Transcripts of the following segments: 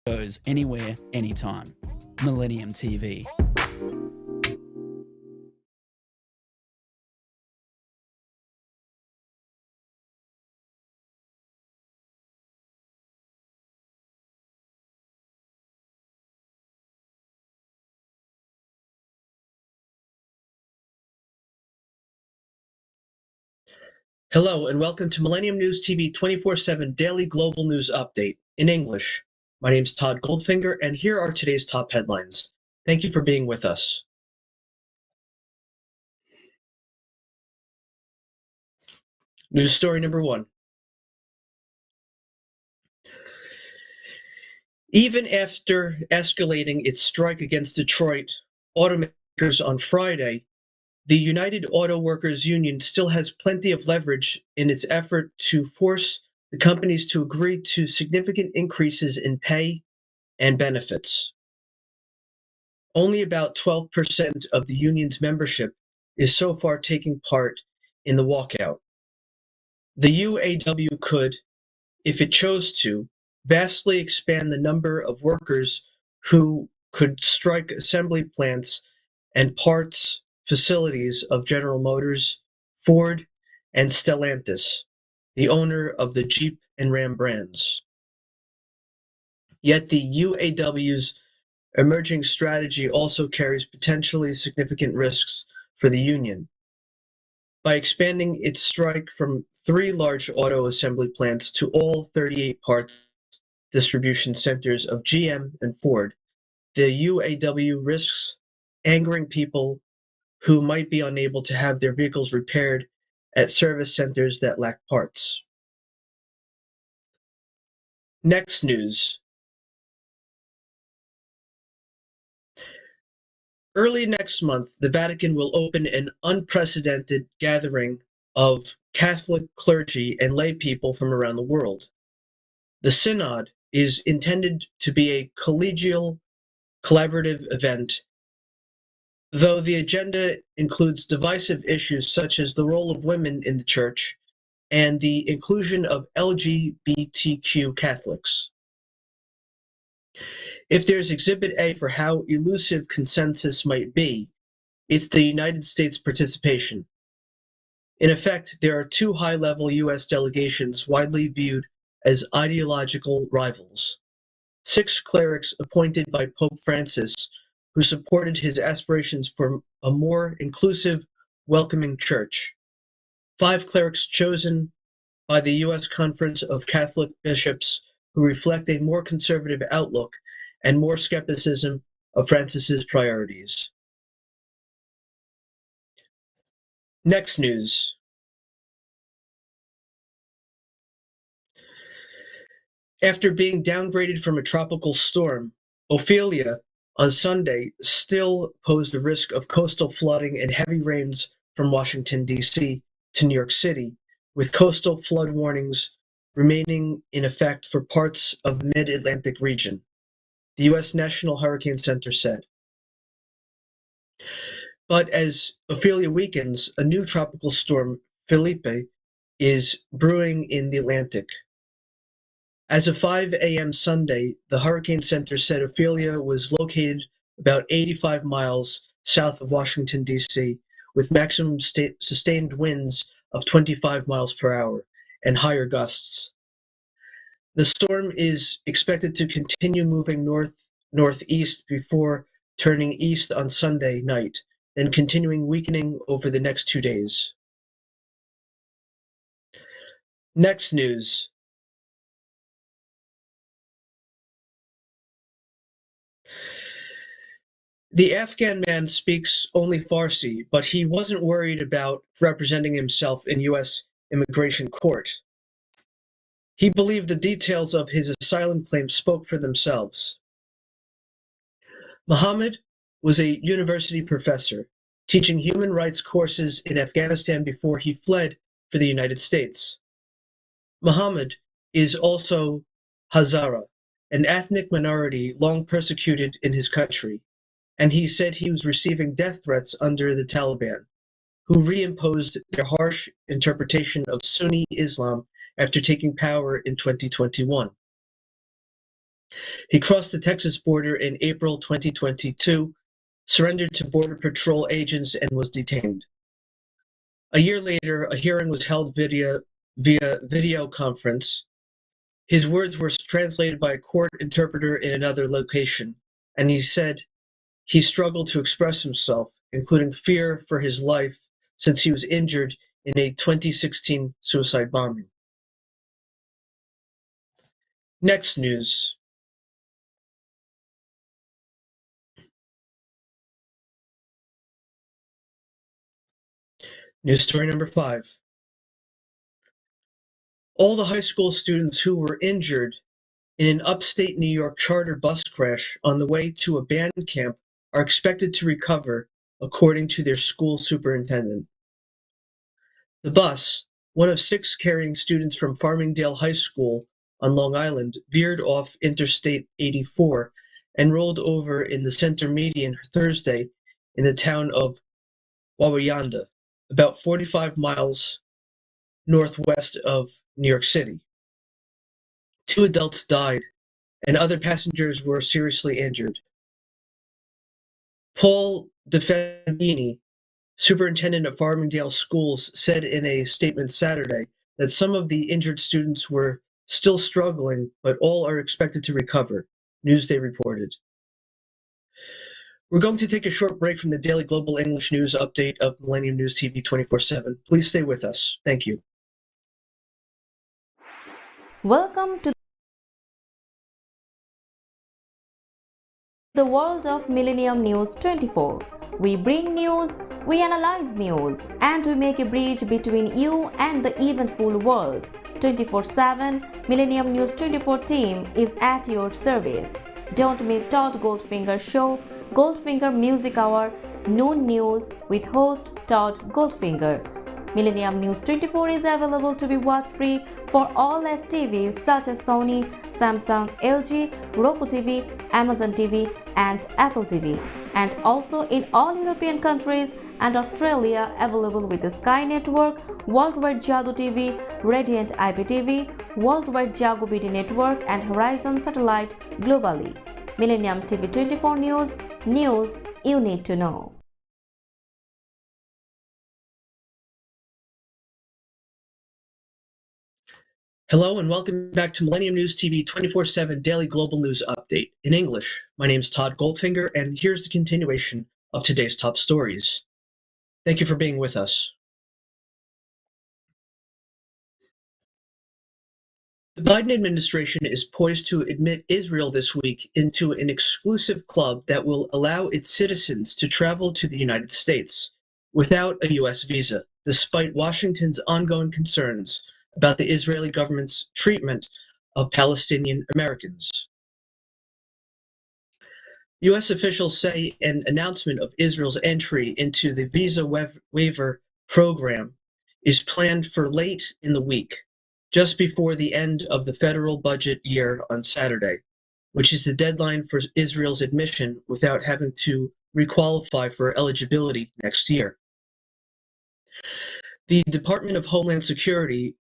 Goes anywhere, anytime. Millennium TV. Hello and welcome to Millennium News TV 24/7 Daily Global News Update in English. My name is Todd Goldfinger and here are today's top headlines. Thank you for being with us. News story number 1. Even after escalating its strike against Detroit automakers on Friday, the United Auto Workers Union still has plenty of leverage in its effort to force the companies to agree to significant increases in pay and benefits. Only about 12% of the union's membership is so far taking part in the walkout. The UAW could, if it chose to, vastly expand the number of workers who could strike assembly plants and parts facilities of General Motors, Ford, and Stellantis, the owner of the Jeep and Ram brands. Yet the UAW's emerging strategy also carries potentially significant risks for the union. By expanding its strike from 3 large auto assembly plants to all 38 parts distribution centers of GM and Ford, the UAW risks angering people who might be unable to have their vehicles repaired at service centers that lack parts. Next news. Early next month, the Vatican will open an unprecedented gathering of Catholic clergy and lay people from around the world. The Synod is intended to be a collegial, collaborative event, though the agenda includes divisive issues such as the role of women in the Church and the inclusion of LGBTQ Catholics. If there's Exhibit A for how elusive consensus might be, it's the United States participation. In effect, there are 2 high-level U.S. delegations widely viewed as ideological rivals. 6 clerics appointed by Pope Francis, who supported his aspirations for a more inclusive, welcoming church. 5 clerics chosen by the U.S. Conference of Catholic Bishops, who reflect a more conservative outlook and more skepticism of Francis's priorities. Next news. After being downgraded from a tropical storm, Ophelia on Sunday still posed the risk of coastal flooding and heavy rains from Washington, D.C. to New York City, with coastal flood warnings remaining in effect for parts of the mid-Atlantic region, the U.S. National Hurricane Center said. But as Ophelia weakens, a new tropical storm, Felipe, is brewing in the Atlantic. As of 5 a.m. Sunday, the Hurricane Center said Ophelia was located about 85 miles south of Washington, D.C., with maximum sustained winds of 25 miles per hour and higher gusts. The storm is expected to continue moving northeast before turning east on Sunday night, then continuing weakening over the next 2 days. Next news. The Afghan man speaks only Farsi, but he wasn't worried about representing himself in U.S. immigration court. He believed the details of his asylum claim spoke for themselves. Muhammad was a university professor, teaching human rights courses in Afghanistan before he fled for the United States. Muhammad is also Hazara, an ethnic minority long persecuted in his country, and he said he was receiving death threats under the Taliban, who reimposed their harsh interpretation of Sunni Islam after taking power in 2021. He crossed the Texas border in April 2022, surrendered to Border Patrol agents, and was detained. A year later, a hearing was held via video conference. His words were translated by a court interpreter in another location, and he said he struggled to express himself, including fear for his life since he was injured in a 2016 suicide bombing. Next news. News story number 5. All the high school students who were injured in an upstate New York charter bus crash on the way to a band camp are expected to recover, according to their school superintendent. The bus, one of 6 carrying students from Farmingdale High School on Long Island, veered off Interstate 84 and rolled over in the center median Thursday in the town of Wawayanda, about 45 miles northwest of New York City. 2 adults died, and other passengers were seriously injured. Paul DeFendini, superintendent of Farmingdale Schools, said in a statement Saturday that some of the injured students were still struggling, but all are expected to recover, Newsday reported. We're going to take a short break from the daily global English news update of Millennium News TV 24/7. Please stay with us. Thank you. Welcome to the world of Millennium News 24. We bring news, we analyze news, and we make a bridge between you and the eventful world. 24/7 Millennium News 24 team is at your service. Don't miss Todd Goldfinger show, Goldfinger Music Hour, Noon News with host Todd Goldfinger. Millennium News 24 is available to be watched free for all LED TVs such as Sony, Samsung, LG, Roku TV, Amazon TV, and Apple TV, and also in all European countries and Australia, available with the Sky Network, Worldwide Jadu TV, Radiant IPTV, Worldwide Jago BD Network, and Horizon Satellite globally. Millennium TV 24 News you need to know. Hello and welcome back to Millennium News TV 24/7 Daily Global News Update. In English, my name is Todd Goldfinger, and here's the continuation of today's top stories. Thank you for being with us. The Biden administration is poised to admit Israel this week into an exclusive club that will allow its citizens to travel to the United States without a U.S. visa, despite Washington's ongoing concerns about the Israeli government's treatment of Palestinian Americans. U.S. officials say an announcement of Israel's entry into the visa waiver program is planned for late in the week, just before the end of the federal budget year on Saturday, which is the deadline for Israel's admission without having to requalify for eligibility next year. The Department of Homeland Security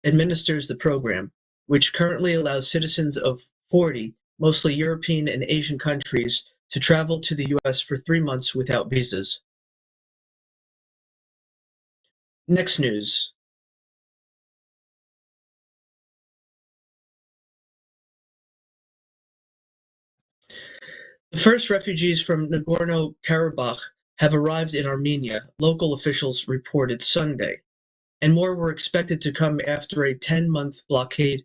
administers the program, which currently allows citizens of 40, mostly European and Asian countries, to travel to the U.S. for 3 months without visas. Next news. The first refugees from Nagorno-Karabakh have arrived in Armenia, local officials reported Sunday, and more were expected to come after a 10-month blockade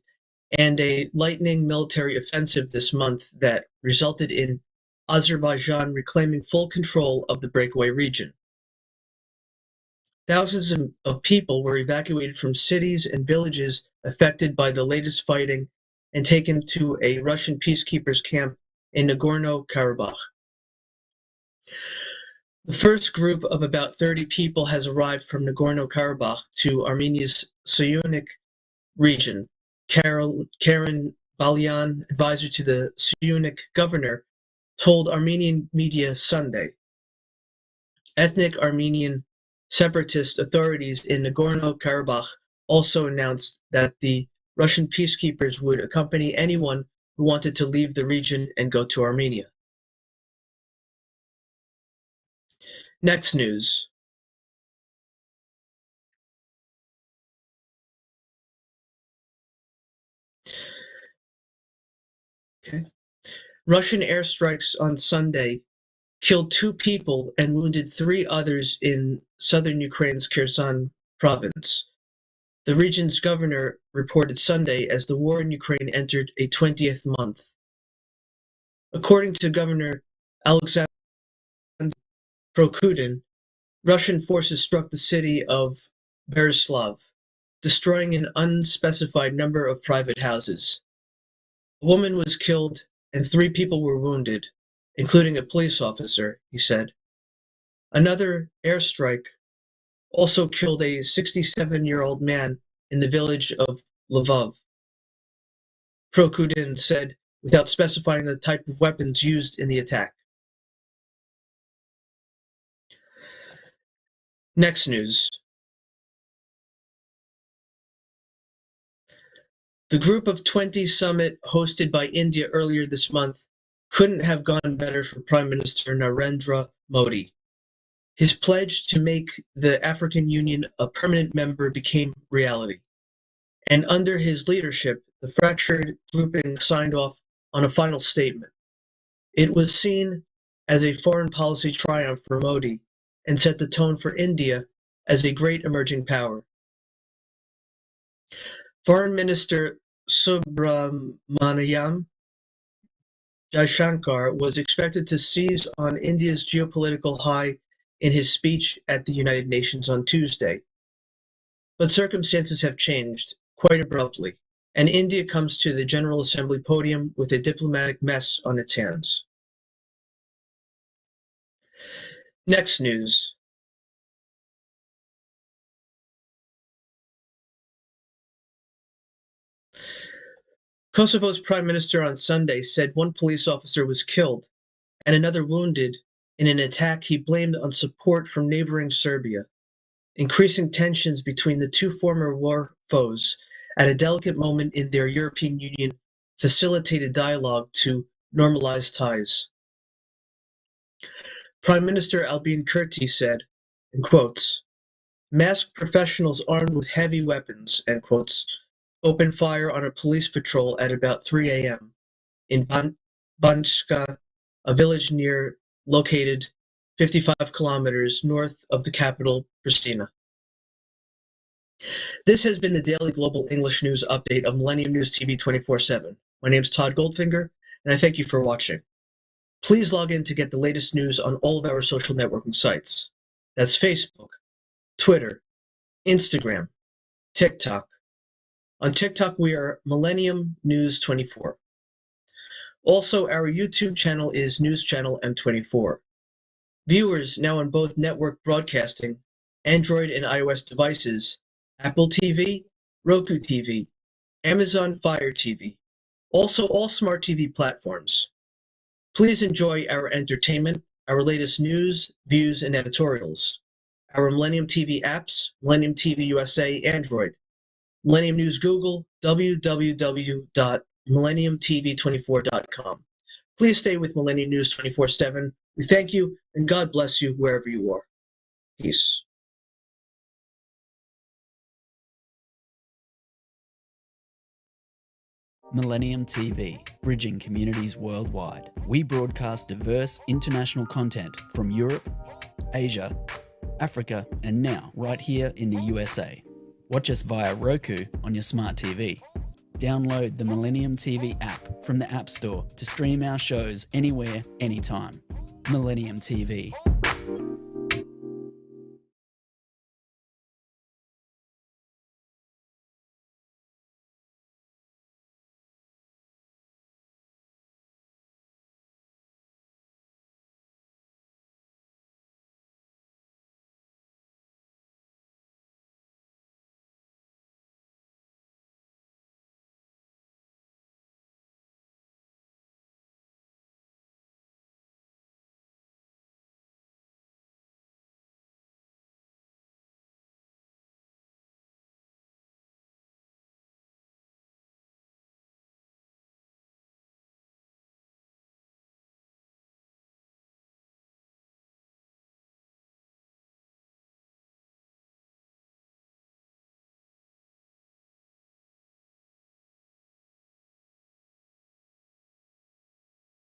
and a lightning military offensive this month that resulted in Azerbaijan reclaiming full control of the breakaway region. Thousands of people were evacuated from cities and villages affected by the latest fighting and taken to a Russian peacekeepers camp in Nagorno-Karabakh. The first group of about 30 people has arrived from Nagorno-Karabakh to Armenia's Syunik region. Karen Balyan, advisor to the Syunik governor, told Armenian media Sunday. Ethnic Armenian separatist authorities in Nagorno-Karabakh also announced that the Russian peacekeepers would accompany anyone who wanted to leave the region and go to Armenia. Next news. Okay. Russian airstrikes on Sunday killed 2 people and wounded 3 others in southern Ukraine's Kherson province. The region's governor reported Sunday as the war in Ukraine entered a 20th month. According to Governor Alexander Prokudin, Russian forces struck the city of Berislav, destroying an unspecified number of private houses. A woman was killed and 3 people were wounded, including a police officer, he said. Another airstrike also killed a 67-year-old man in the village of Lvov. Prokudin said, without specifying the type of weapons used in the attack. Next news. The Group of 20 summit hosted by India earlier this month couldn't have gone better for Prime Minister Narendra Modi. His pledge to make the African Union a permanent member became reality. And under his leadership, the fractured grouping signed off on a final statement. It was seen as a foreign policy triumph for Modi and set the tone for India as a great emerging power. Foreign Minister Subramaniam Jaishankar was expected to seize on India's geopolitical high in his speech at the United Nations on Tuesday. But circumstances have changed quite abruptly, and India comes to the General Assembly podium with a diplomatic mess on its hands. Next news. Kosovo's prime minister on Sunday said 1 police officer was killed and another wounded in an attack he blamed on support from neighboring Serbia, increasing tensions between the 2 former war foes at a delicate moment in their European Union facilitated dialogue to normalize ties. Prime Minister Albin Kurti said, in quotes, "Masked professionals armed with heavy weapons," end quotes, opened fire on a police patrol at about 3 a.m. in Banjska, a village located 55 kilometers north of the capital, Pristina. This has been the Daily Global English News Update of Millennium News TV 24/7. My name is Todd Goldfinger, and I thank you for watching. Please log in to get the latest news on all of our social networking sites. That's Facebook, Twitter, Instagram, TikTok. On TikTok, we are Millennium News 24. Also, our YouTube channel is News Channel M24. Viewers now on both network broadcasting, Android and iOS devices, Apple TV, Roku TV, Amazon Fire TV, also all smart TV platforms. Please enjoy our entertainment, our latest news, views, and editorials. Our Millennium TV apps, Millennium TV USA Android, Millennium News Google, www.millenniumtv24.com. Please stay with Millennium News 24/7. We thank you, and God bless you wherever you are. Peace. Millennium TV, bridging communities worldwide. We broadcast diverse international content from Europe, Asia, Africa, and now right here in the USA. Watch us via Roku on your smart TV. Download the Millennium TV app from the App Store to stream our shows anywhere, anytime. Millennium TV.